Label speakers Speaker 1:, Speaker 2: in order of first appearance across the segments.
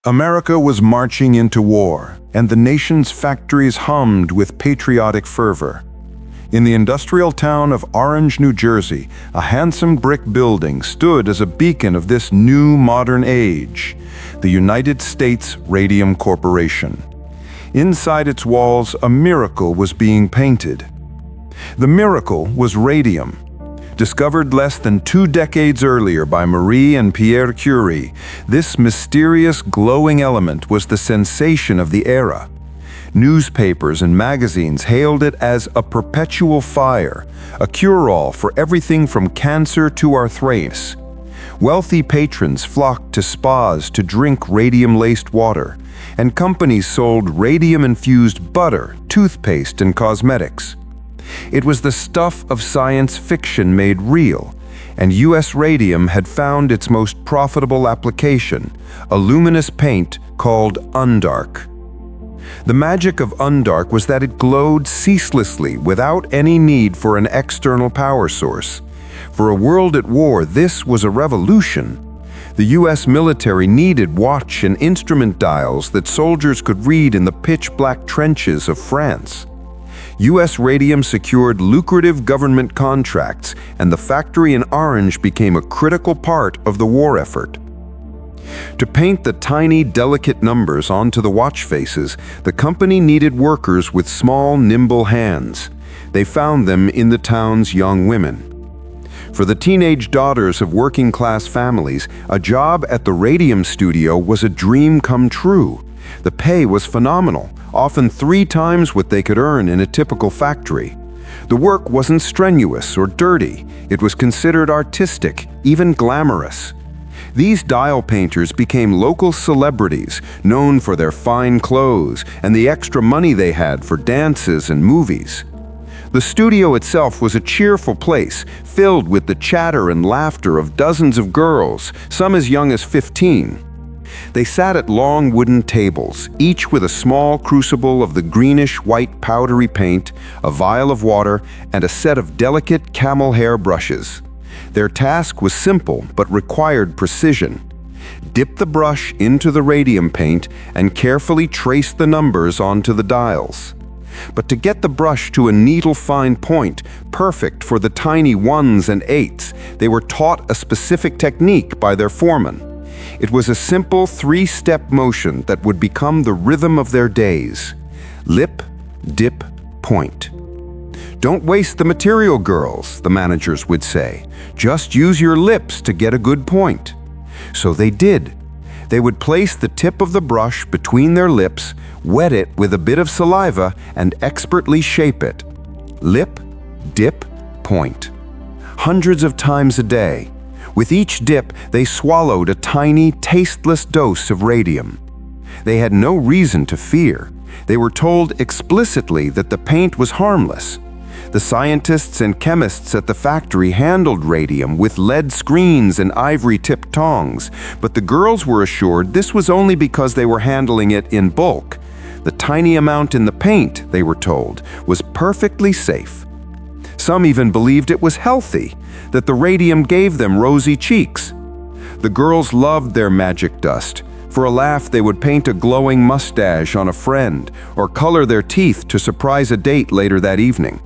Speaker 1: America was marching into war, and the nation's factories hummed with patriotic fervor. In the industrial town of Orange, New Jersey, a handsome brick building stood as a beacon of this new modern age, the United States Radium Corporation. Inside its walls, a miracle was being painted. The miracle was radium. Discovered less than 2 decades earlier by Marie and Pierre Curie, this mysterious glowing element was the sensation of the era. Newspapers and magazines hailed it as a perpetual fire, a cure-all for everything from cancer to arthritis. Wealthy patrons flocked to spas to drink radium-laced water, and companies sold radium-infused butter, toothpaste, and cosmetics. It was the stuff of science fiction made real, and U.S. Radium had found its most profitable application, a luminous paint called Undark. The magic of Undark was that it glowed ceaselessly without any need for an external power source. For a world at war, this was a revolution. The U.S. military needed watch and instrument dials that soldiers could read in the pitch-black trenches of France. U.S. Radium secured lucrative government contracts, and the factory in Orange became a critical part of the war effort. To paint the tiny, delicate numbers onto the watch faces, the company needed workers with small, nimble hands. They found them in the town's young women. For the teenage daughters of working-class families, a job at the Radium Studio was a dream come true. The pay was phenomenal, often 3 times what they could earn in a typical factory. The work wasn't strenuous or dirty. It was considered artistic, even glamorous. These dial painters became local celebrities, known for their fine clothes and the extra money they had for dances and movies. The studio itself was a cheerful place, filled with the chatter and laughter of dozens of girls, some as young as 15. They sat at long wooden tables, each with a small crucible of the greenish-white powdery paint, a vial of water, and a set of delicate camel hair brushes. Their task was simple but required precision. Dip the brush into the radium paint and carefully trace the numbers onto the dials. But to get the brush to a needle-fine point, perfect for the tiny 1s and 8s, they were taught a specific technique by their foreman. It was a simple 3-step motion that would become the rhythm of their days. Lip, dip, point. "Don't waste the material, girls," the managers would say. "Just use your lips to get a good point." So they did. They would place the tip of the brush between their lips, wet it with a bit of saliva, and expertly shape it. Lip, dip, point. Hundreds of times a day. With each dip, they swallowed a tiny, tasteless dose of radium. They had no reason to fear. They were told explicitly that the paint was harmless. The scientists and chemists at the factory handled radium with lead screens and ivory-tipped tongs, but the girls were assured this was only because they were handling it in bulk. The tiny amount in the paint, they were told, was perfectly safe. Some even believed it was healthy, that the radium gave them rosy cheeks. The girls loved their magic dust. For a laugh, they would paint a glowing mustache on a friend or color their teeth to surprise a date later that evening.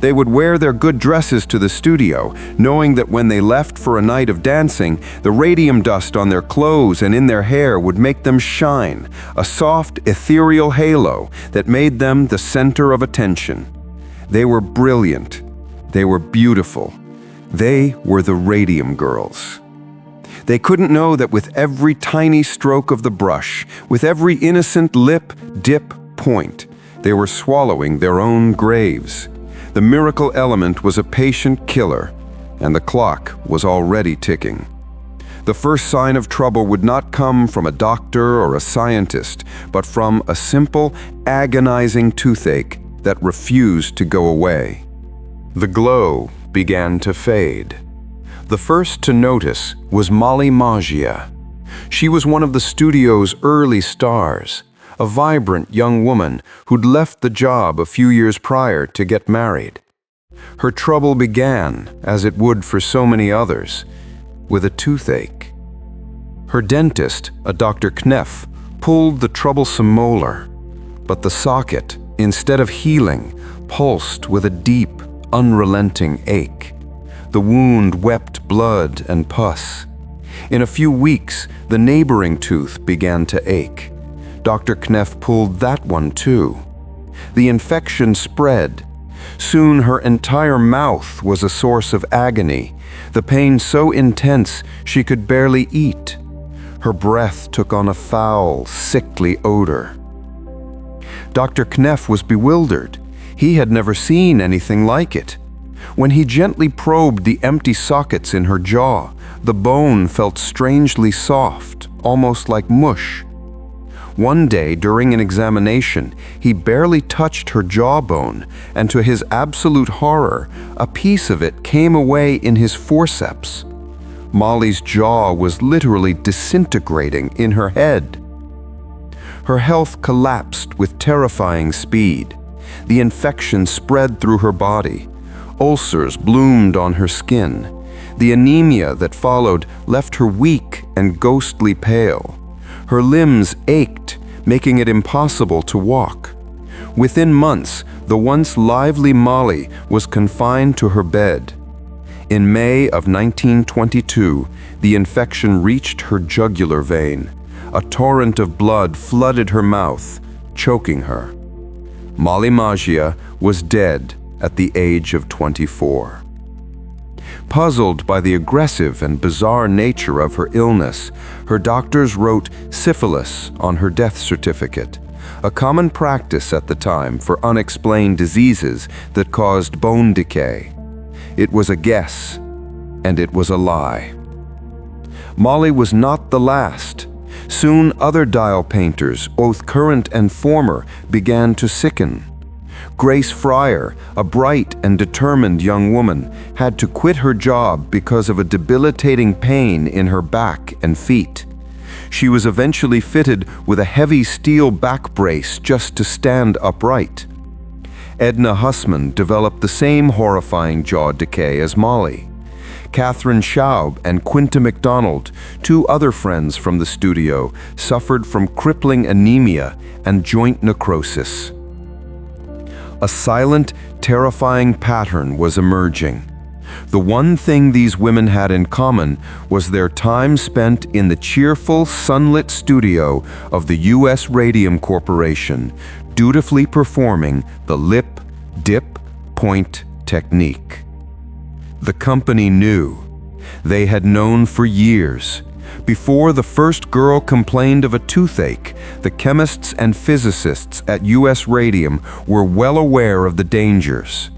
Speaker 1: They would wear their good dresses to the studio, knowing that when they left for a night of dancing, the radium dust on their clothes and in their hair would make them shine, a soft, ethereal halo that made them the center of attention. They were brilliant. They were beautiful. They were the Radium Girls. They couldn't know that with every tiny stroke of the brush, with every innocent lip, dip, point, they were swallowing their own graves. The miracle element was a patient killer, and the clock was already ticking. The first sign of trouble would not come from a doctor or a scientist, but from a simple, agonizing toothache that refused to go away. The glow began to fade. The first to notice was Molly Maggia. She was one of the studio's early stars, a vibrant young woman who'd left the job a few years prior to get married.
Speaker 2: Her trouble began, as it would for so many others, with a toothache. Her dentist, a Dr. Kneff, pulled the troublesome molar, but the socket, instead of healing, pulsed with a deep, unrelenting ache. The wound wept blood and pus. In a few weeks, the neighboring tooth began to ache. Dr. Kneff pulled that one too. The infection spread. Soon her entire mouth was a source of agony, the pain so intense she could barely eat. Her breath took on a foul, sickly odor. Dr. Kneff was bewildered. He had never seen anything like it. When he gently probed the empty sockets in her jaw, the bone felt strangely soft, almost like mush. One day, during an examination, he barely touched her jawbone, and to his absolute horror, a piece of it came away in his forceps. Molly's jaw was literally disintegrating in her head. Her health collapsed with terrifying speed. The infection spread through her body. Ulcers bloomed on her skin. The anemia that followed left her weak and ghostly pale. Her limbs ached, making it impossible to walk. Within months, the once lively Molly was confined to her bed. In May of 1922, the infection reached her jugular vein. A torrent of blood flooded her mouth, choking her. Molly Magia was dead at the age of 24. Puzzled by the aggressive and bizarre nature of her illness, her doctors wrote syphilis on her death certificate, a common practice at the time for unexplained diseases that caused bone decay. It was a guess, and it was a lie. Molly was not the last. Soon other dial painters, both current and former, began to sicken. Grace Fryer, a bright and determined young woman, had to quit her job because of a debilitating pain in her back and feet. She was eventually fitted with a heavy steel back brace just to stand upright. Edna Hussman developed the same horrifying jaw decay as Molly. Catherine Schaub and Quinta MacDonald, two other friends from the studio, suffered from crippling anemia and joint necrosis. A silent, terrifying pattern was emerging. The one thing these women had in common was their time spent in the cheerful, sunlit studio of the U.S. Radium Corporation, dutifully performing the lip, dip, point technique. The company knew. They had known for years. Before the first girl complained of a toothache, the chemists and physicists at U.S. Radium were well aware of the dangers.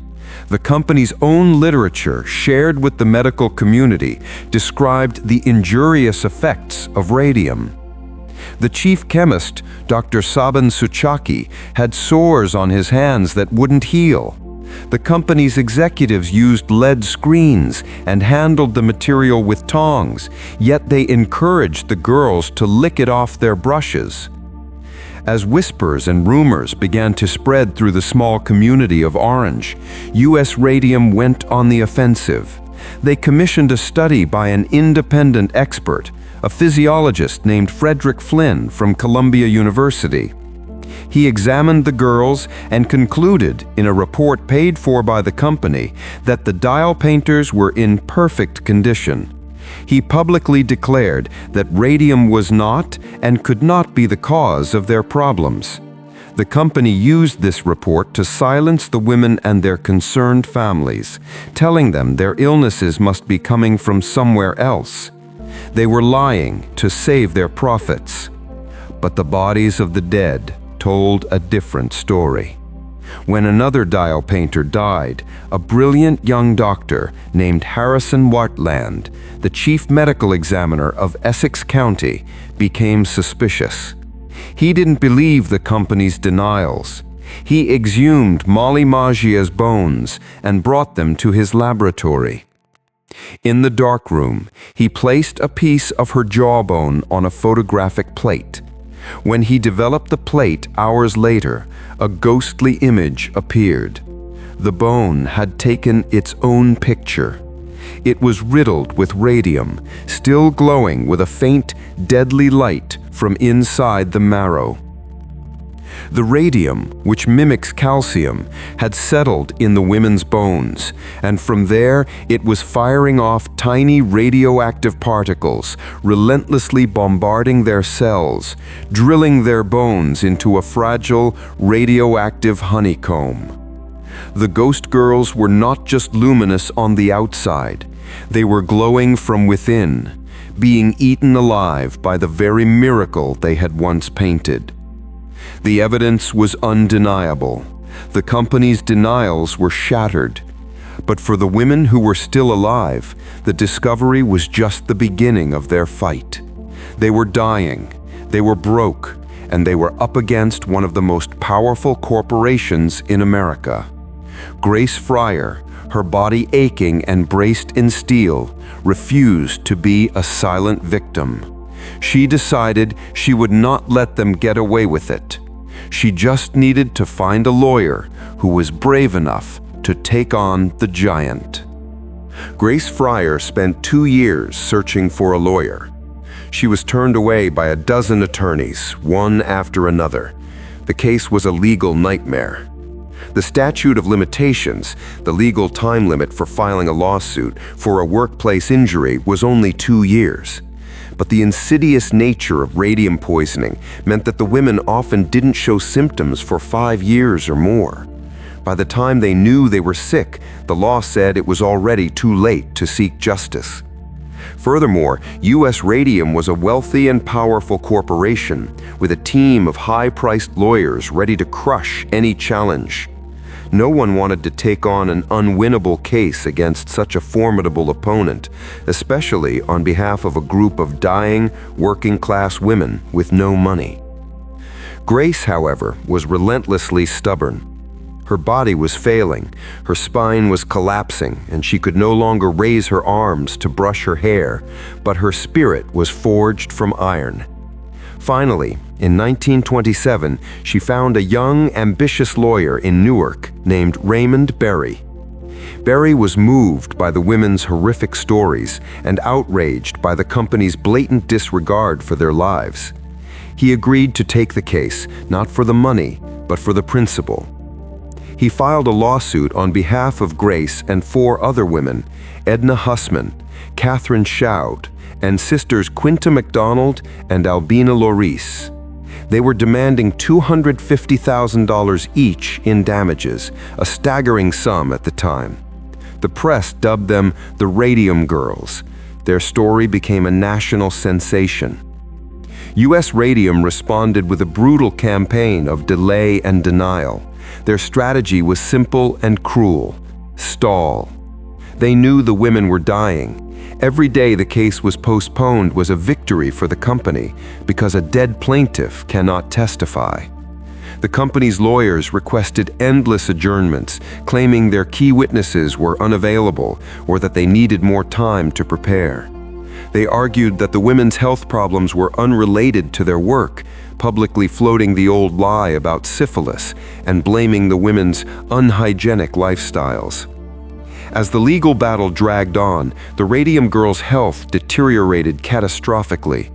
Speaker 2: The company's own literature, shared with the medical community, described the injurious effects of radium. The chief chemist, Dr. Saban Suchaki, had sores on his hands that wouldn't heal. The company's executives used lead screens and handled the material with tongs, yet they encouraged the girls to lick it off their brushes. As whispers and rumors began to spread through the small community of Orange, U.S. Radium went on the offensive. They commissioned a study by an independent expert, a physiologist named Frederick Flynn from Columbia University. He examined the girls and concluded, in a report paid for by the company, that the dial painters were in perfect condition. He publicly declared that radium was not and could not be the cause of their problems. The company used this report to silence the women and their concerned families, telling them their illnesses must be coming from somewhere else. They were lying to save their profits. But the bodies of the dead told a different story. When another dial painter died, a brilliant young doctor named Harrison Wartland, the chief medical examiner of Essex County, became suspicious. He didn't believe the company's denials. He exhumed Molly Magia's bones and brought them to his laboratory. In the darkroom, he placed a piece of her jawbone on a photographic plate. When he developed the plate hours later, a ghostly image appeared. The bone had taken its own picture. It was riddled with radium, still glowing with a faint, deadly light from inside the marrow. The radium, which mimics calcium, had settled in the women's bones, and from there it was firing off tiny radioactive particles, relentlessly bombarding their cells, drilling their bones into a fragile, radioactive honeycomb. The ghost girls were not just luminous on the outside, they were glowing from within, being eaten alive by the very miracle they had once painted. The evidence was undeniable. The company's denials were shattered. But for the women who were still alive, the discovery was just the beginning of their fight. They were dying, they were broke, and they were up against one of the most powerful corporations in America. Grace Fryer, her body aching and braced in steel, refused to be a silent victim. She decided she would not let them get away with it. She just needed to find a lawyer who was brave enough to take on the giant. Grace Fryer spent 2 years searching for a lawyer. She was turned away by a dozen attorneys, one after another. The case was a legal nightmare. The statute of limitations, the legal time limit for filing a lawsuit for a workplace injury, was only 2 years. But the insidious nature of radium poisoning meant that the women often didn't show symptoms for 5 years or more. By the time they knew they were sick, the law said it was already too late to seek justice. Furthermore, U.S. Radium was a wealthy and powerful corporation with a team of high-priced lawyers ready to crush any challenge. No one wanted to take on an unwinnable case against such a formidable opponent, especially on behalf of a group of dying, working-class women with no money. Grace, however, was relentlessly stubborn. Her body was failing, her spine was collapsing, and she could no longer raise her arms to brush her hair, but her spirit was forged from iron. Finally, in 1927, she found a young, ambitious lawyer in Newark named Raymond Berry. Berry was moved by the women's horrific stories and outraged by the company's blatant disregard for their lives. He agreed to take the case, not for the money, but for the principle. He filed a lawsuit on behalf of Grace and 4 other women, Edna Hussman, Catherine Shoud, and sisters Quinta MacDonald and Albina Lorice. They were demanding $250,000 each in damages, a staggering sum at the time. The press dubbed them the Radium Girls. Their story became a national sensation. U.S. Radium responded with a brutal campaign of delay and denial. Their strategy was simple and cruel: stall. They knew the women were dying. Every day the case was postponed was a victory for the company because a dead plaintiff cannot testify. The company's lawyers requested endless adjournments, claiming their key witnesses were unavailable or that they needed more time to prepare. They argued that the women's health problems were unrelated to their work, publicly floating the old lie about syphilis and blaming the women's unhygienic lifestyles. As the legal battle dragged on, the Radium Girls' health deteriorated catastrophically.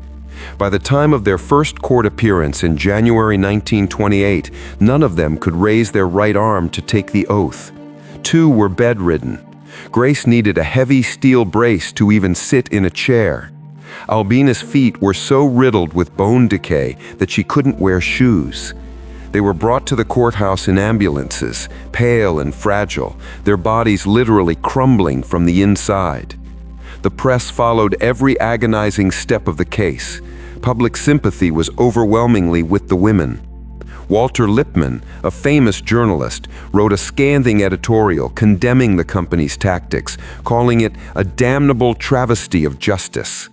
Speaker 2: By the time of their first court appearance in January 1928, none of them could raise their right arm to take the oath. 2 were bedridden. Grace needed a heavy steel brace to even sit in a chair. Albina's feet were so riddled with bone decay that she couldn't wear shoes. They were brought to the courthouse in ambulances, pale and fragile, their bodies literally crumbling from the inside. The press followed every agonizing step of the case. Public sympathy was overwhelmingly with the women. Walter Lippmann, a famous journalist, wrote a scathing editorial condemning the company's tactics, calling it a damnable travesty of justice.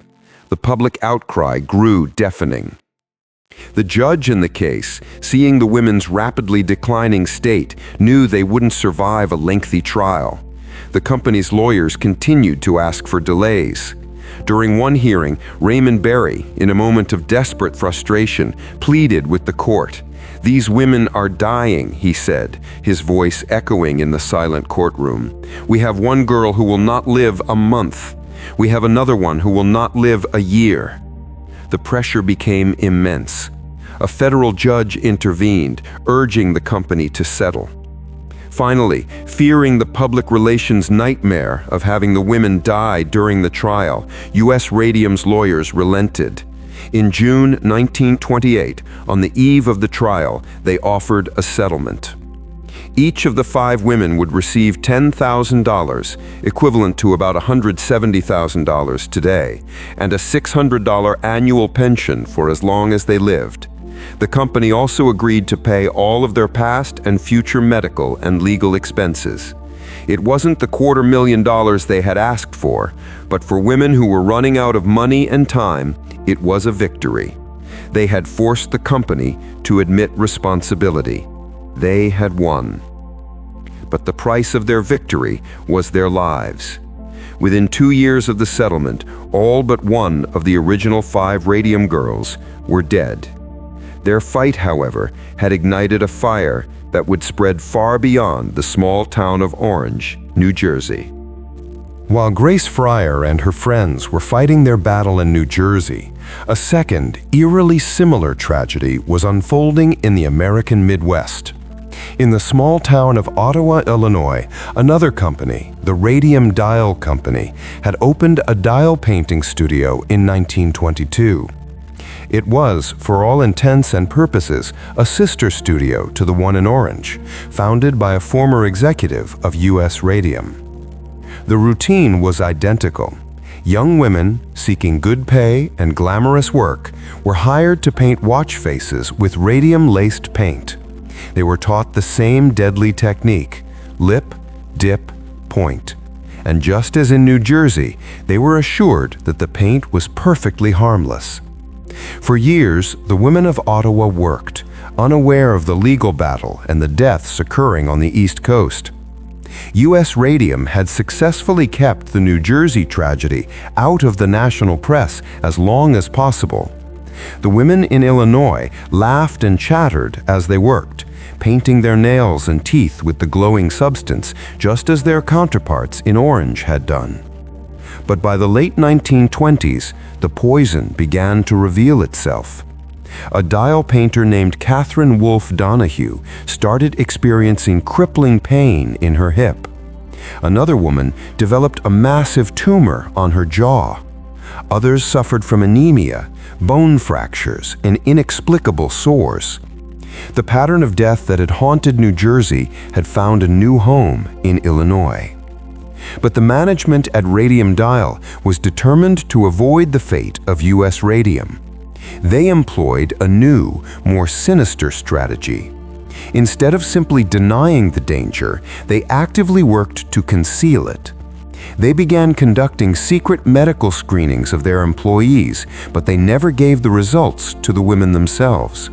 Speaker 2: The public outcry grew deafening. The judge in the case, seeing the women's rapidly declining state, knew they wouldn't survive a lengthy trial. The company's lawyers continued to ask for delays. During one hearing, Raymond Berry, in a moment of desperate frustration, pleaded with the court, "These women are dying," he said, his voice echoing in the silent courtroom. "We have one girl who will not live a month. We have another one who will not live a year." The pressure became immense. A federal judge intervened, urging the company to settle. Finally, fearing the public relations nightmare of having the women die during the trial, U.S. Radium's lawyers relented. In June 1928, on the eve of the trial, they offered a settlement. Each of the 5 women would receive $10,000, equivalent to about $170,000 today, and a $600 annual pension for as long as they lived. The company also agreed to pay all of their past and future medical and legal expenses. It wasn't the $250,000 they had asked for, but for women who were running out of money and time, it was a victory. They had forced the company to admit responsibility. They had won. But the price of their victory was their lives. Within 2 years of the settlement, all but one of the original 5 Radium Girls were dead. Their fight, however, had ignited a fire that would spread far beyond the small town of Orange, New Jersey.
Speaker 1: While Grace Fryer and her friends were fighting their battle in New Jersey, a second, eerily similar tragedy was unfolding in the American Midwest. In the small town of Ottawa, Illinois, another company, the Radium Dial Company, had opened a dial painting studio in 1922. It was, for all intents and purposes, a sister studio to the one in Orange, founded by a former executive of U.S. Radium. The routine was identical. Young women, seeking good pay and glamorous work, were hired to paint watch faces with radium-laced paint. They were taught the same deadly technique: lip, dip, point. And just as in New Jersey, they were assured that the paint was perfectly harmless. For years, the women of Ottawa worked, unaware of the legal battle and the deaths occurring on the East Coast. U.S. Radium had successfully kept the New Jersey tragedy out of the national press as long as possible. The women in Illinois laughed and chattered as they worked, painting their nails and teeth with the glowing substance, just as their counterparts in Orange had done. But by the late 1920s, the poison began to reveal itself. A dial painter named Catherine Wolfe Donohue started experiencing crippling pain in her hip. Another woman developed a massive tumor on her jaw. Others suffered from anemia, bone fractures, and inexplicable sores. The pattern of death that had haunted New Jersey had found a new home in Illinois. But the management at Radium Dial was determined to avoid the fate of U.S. Radium. They employed a new, more sinister strategy. Instead of simply denying the danger, they actively worked to conceal it. They began conducting secret medical screenings of their employees, but they never gave the results to the women themselves.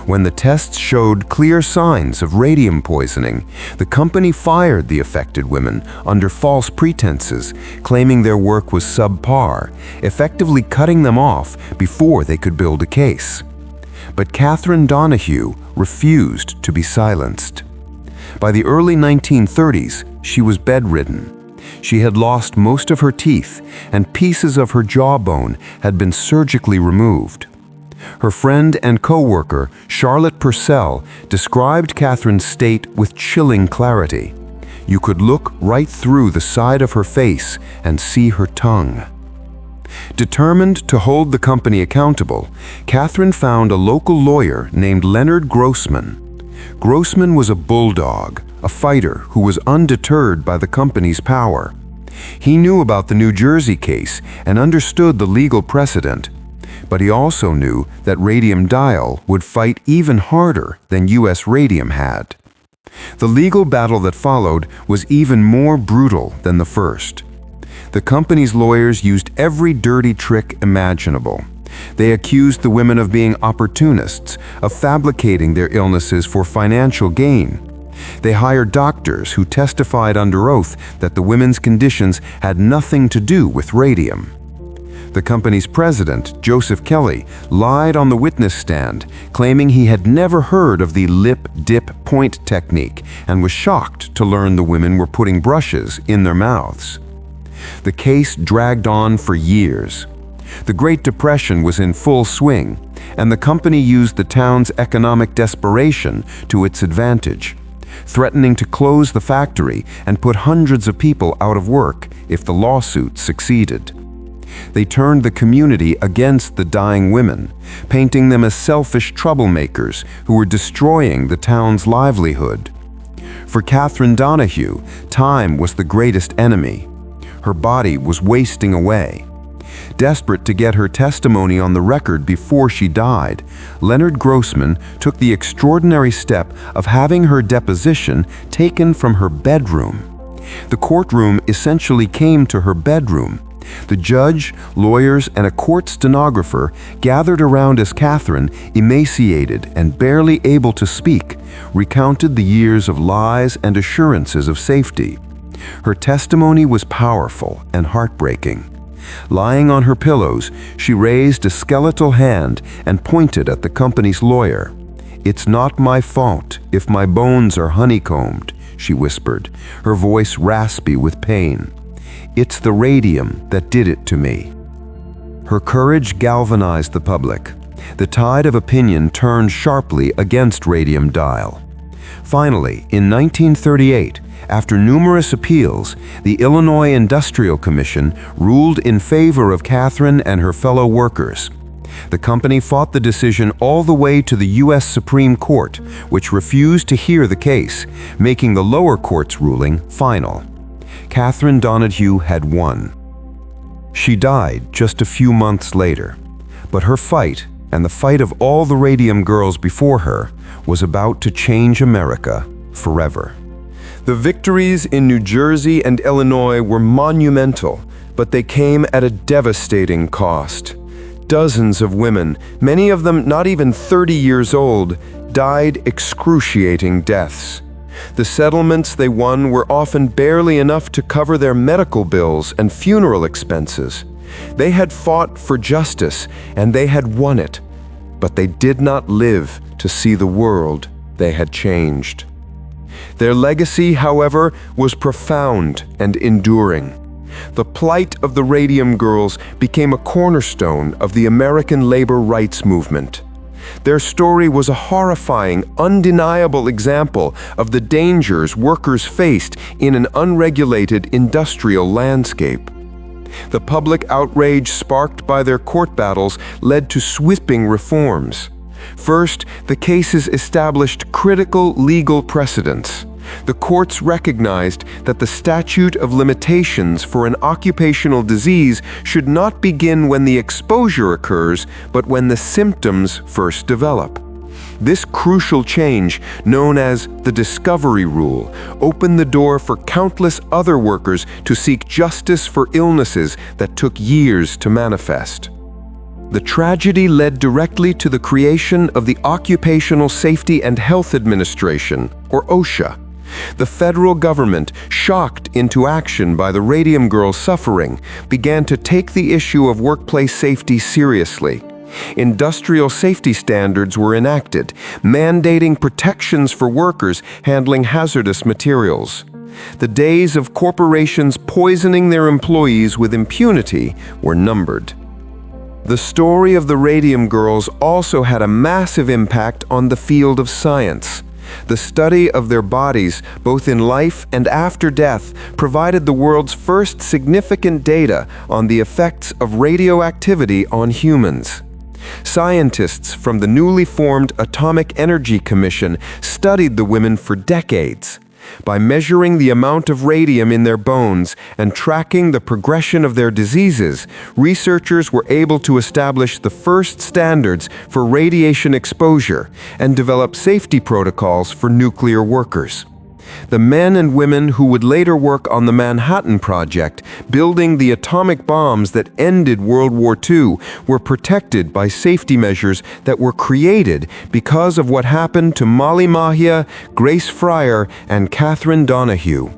Speaker 1: When the tests showed clear signs of radium poisoning, the company fired the affected women under false pretenses, claiming their work was subpar, effectively cutting them off before they could build a case. But Catherine Donohue refused to be silenced. By the early 1930s, she was bedridden. She had lost most of her teeth, and pieces of her jawbone had been surgically removed. Her friend and co-worker, Charlotte Purcell, described Catherine's state with chilling clarity. You could look right through the side of her face and see her tongue. Determined to hold the company accountable, Catherine found a local lawyer named Leonard Grossman. Grossman was a bulldog, a fighter who was undeterred by the company's power. He knew about the New Jersey case and understood the legal precedent. But he also knew that Radium Dial would fight even harder than U.S. Radium had. The legal battle that followed was even more brutal than the first. The company's lawyers used every dirty trick imaginable. They accused the women of being opportunists, of fabricating their illnesses for financial gain. They hired doctors who testified under oath that the women's conditions had nothing to do with radium.
Speaker 2: The company's president, Joseph Kelly, lied on the witness stand, claiming he had never heard of the lip dip point technique and was shocked to learn the women were putting brushes in their mouths. The case dragged on for years. The Great Depression was in full swing, and the company used the town's economic desperation to its advantage, threatening to close the factory and put hundreds of people out of work if the lawsuit succeeded. They turned the community against the dying women, painting them as selfish troublemakers who were destroying the town's livelihood. For Catherine Donohue, time was the greatest enemy. Her body was wasting away. Desperate to get her testimony on the record before she died, Leonard Grossman took the extraordinary step of having her deposition taken from her bedroom. The courtroom essentially came to her bedroom. The judge, lawyers, and a court stenographer gathered around as Catherine, emaciated and barely able to speak, recounted the years of lies and assurances of safety. Her testimony was powerful and heartbreaking. Lying on her pillows, she raised a skeletal hand and pointed at the company's lawyer. "It's not my fault if my bones are honeycombed," she whispered, her voice raspy with pain. "It's the radium that did it to me." Her courage galvanized the public. The tide of opinion turned sharply against Radium Dial. Finally, in 1938, after numerous appeals, the Illinois Industrial Commission ruled in favor of Catherine and her fellow workers. The company fought the decision all the way to the U.S. Supreme Court, which refused to hear the case, making the lower court's ruling final. Catherine Donohue had won. She died just a few months later, but her fight, and the fight of all the Radium Girls before her, was about to change America forever. The victories in New Jersey and Illinois were monumental, but they came at a devastating cost. Dozens of women, many of them not even 30 years old, died excruciating deaths. The settlements they won were often barely enough to cover their medical bills and funeral expenses. They had fought for justice, and they had won it, but they did not live to see the world they had changed. Their legacy, however, was profound and enduring. The plight of the Radium Girls became a cornerstone of the American labor rights movement. Their story was a horrifying, undeniable example of the dangers workers faced in an unregulated industrial landscape. The public outrage sparked by their court battles led to sweeping reforms. First, the cases established critical legal precedents. The courts recognized that the statute of limitations for an occupational disease should not begin when the exposure occurs, but when the symptoms first develop. This crucial change, known as the discovery rule, opened the door for countless other workers to seek justice for illnesses that took years to manifest. The tragedy led directly to the creation of the Occupational Safety and Health Administration, or OSHA. The federal government, shocked into action by the Radium Girls' suffering, began to take the issue of workplace safety seriously. Industrial safety standards were enacted, mandating protections for workers handling hazardous materials. The days of corporations poisoning their employees with impunity were numbered. The story of the Radium Girls also had a massive impact on the field of science. The study of their bodies, both in life and after death, provided the world's first significant data on the effects of radioactivity on humans. Scientists from the newly formed Atomic Energy Commission studied the women for decades. By measuring the amount of radium in their bones and tracking the progression of their diseases, researchers were able to establish the first standards for radiation exposure and develop safety protocols for nuclear workers. The men and women who would later work on the Manhattan Project, building the atomic bombs that ended World War II, were protected by safety measures that were created because of what happened to Molly Mahia, Grace Fryer, and Catherine Donohue.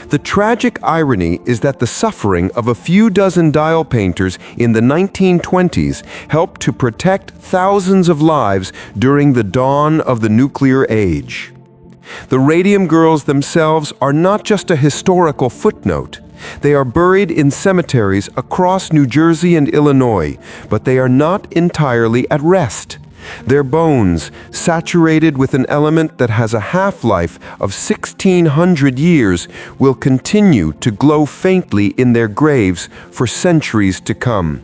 Speaker 2: The tragic irony is that the suffering of a few dozen dial painters in the 1920s helped to protect thousands of lives during the dawn of the nuclear age. The Radium Girls themselves are not just a historical footnote. They are buried in cemeteries across New Jersey and Illinois, but they are not entirely at rest. Their bones, saturated with an element that has a half-life of 1,600 years, will continue to glow faintly in their graves for centuries to come.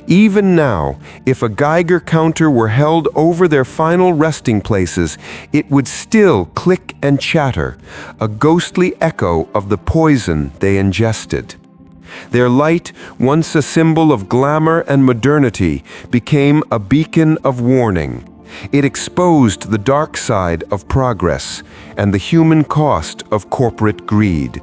Speaker 2: Even now, if a Geiger counter were held over their final resting places, it would still click and chatter, a ghostly echo of the poison they ingested. Their light, once a symbol of glamour and modernity, became a beacon of warning. It exposed the dark side of progress and the human cost of corporate greed.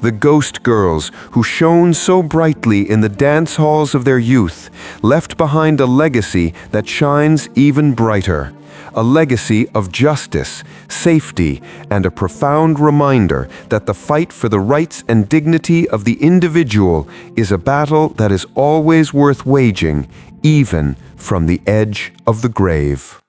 Speaker 2: The ghost girls, who shone so brightly in the dance halls of their youth, left behind a legacy that shines even brighter. A legacy of justice, safety, and a profound reminder that the fight for the rights and dignity of the individual is a battle that is always worth waging, even from the edge of the grave.